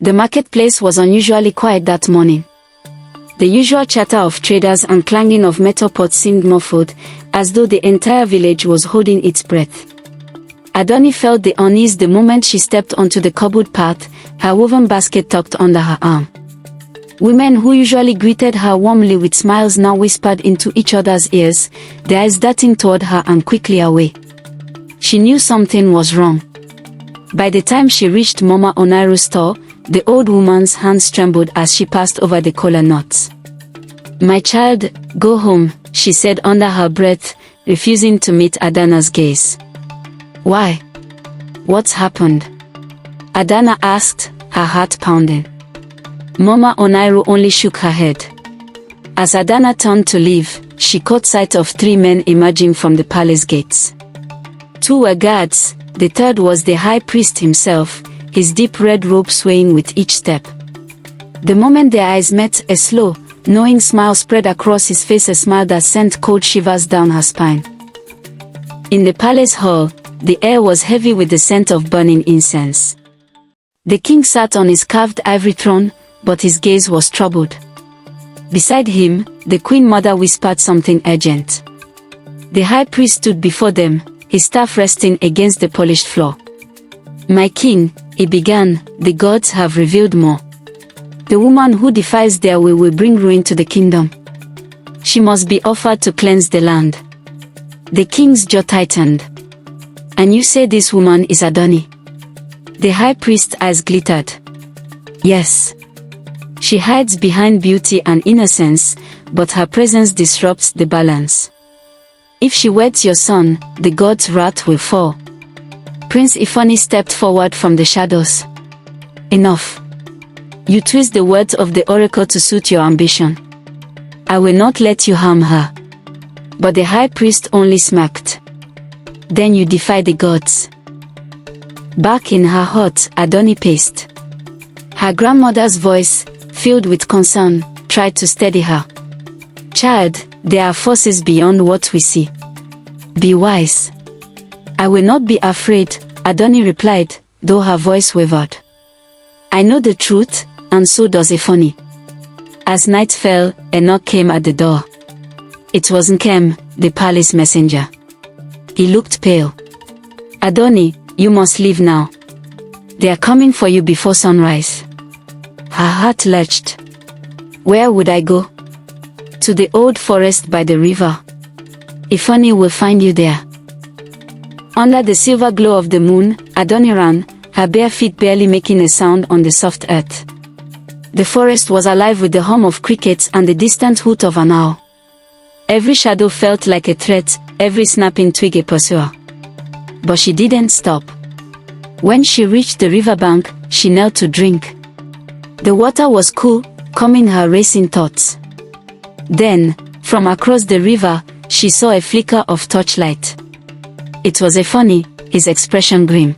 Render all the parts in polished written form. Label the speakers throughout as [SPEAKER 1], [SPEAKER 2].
[SPEAKER 1] The marketplace was unusually quiet that morning. The usual chatter of traders and clanging of metal pots seemed muffled, as though the entire village was holding its breath. Adùnní felt the unease the moment she stepped onto the cobbled path, her woven basket tucked under her arm. Women who usually greeted her warmly with smiles now whispered into each other's ears, their eyes darting toward her and quickly away. She knew something was wrong. By the time she reached Mama Onairu's store, the old woman's hands trembled as she passed over the kola nuts. "My child, go home," she said under her breath, refusing to meet Adùnní's gaze. "Why? What's happened?" Adùnní asked, her heart pounding. Mama Onairu only shook her head. As Adùnní turned to leave, she caught sight of 3 men emerging from the palace gates. 2 were guards, the third was the high priest himself, his deep red robe swaying with each step. The moment their eyes met, a slow, knowing smile spread across his face, a smile that sent cold shivers down her spine. In the palace hall, the air was heavy with the scent of burning incense. The king sat on his carved ivory throne, but his gaze was troubled. Beside him, the queen mother whispered something urgent. The high priest stood before them, his staff resting against the polished floor. "My king," he began, "the gods have revealed more. The woman who defies their will bring ruin to the kingdom. She must be offered to cleanse the land." The king's jaw tightened. "And you say this woman is Adùnní?" The high priest's eyes glittered. "Yes. She hides behind beauty and innocence, but her presence disrupts the balance. If she weds your son, the god's wrath will fall." Prince Ifeanyi stepped forward from the shadows. "Enough. You twist the words of the oracle to suit your ambition. I will not let you harm her." But the high priest only smirked. "Then you defy the gods." Back in her hut, Adùnní paced. Her grandmother's voice, filled with concern, tried to steady her. "Child, there are forces beyond what we see. Be wise." "I will not be afraid," Adùnní replied, though her voice wavered. "I know the truth, and so does Ifeanyi." As night fell, a knock came at the door. It was Nkem, the palace messenger. He looked pale. "Adùnní, you must leave now. They are coming for you before sunrise." Her heart lurched. "Where would I go?" "To the old forest by the river. Ifeanyi will find you there." Under the silver glow of the moon, Adùnní ran, her bare feet barely making a sound on the soft earth. The forest was alive with the hum of crickets and the distant hoot of an owl. Every shadow felt like a threat, every snapping twig a pursuer. But she didn't stop. When she reached the riverbank, she knelt to drink. The water was cool, calming her racing thoughts. Then, from across the river, she saw a flicker of torchlight. It was Ifeanyi, his expression grim.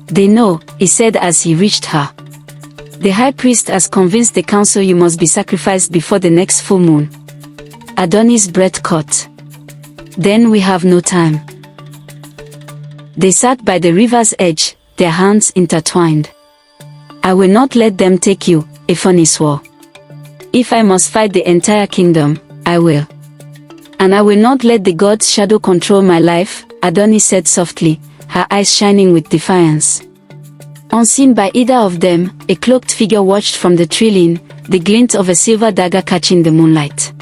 [SPEAKER 1] "They know," he said as he reached her. "The high priest has convinced the council you must be sacrificed before the next full moon." Adùnní's breath caught. "Then we have no time." They sat by the river's edge, their hands intertwined. "I will not let them take you," Ifeanyi swore. "If I must fight the entire kingdom, I will. And I will not let the god's shadow control my life," Adùnní said softly, her eyes shining with defiance. Unseen by either of them, a cloaked figure watched from the tree line, the glint of a silver dagger catching the moonlight.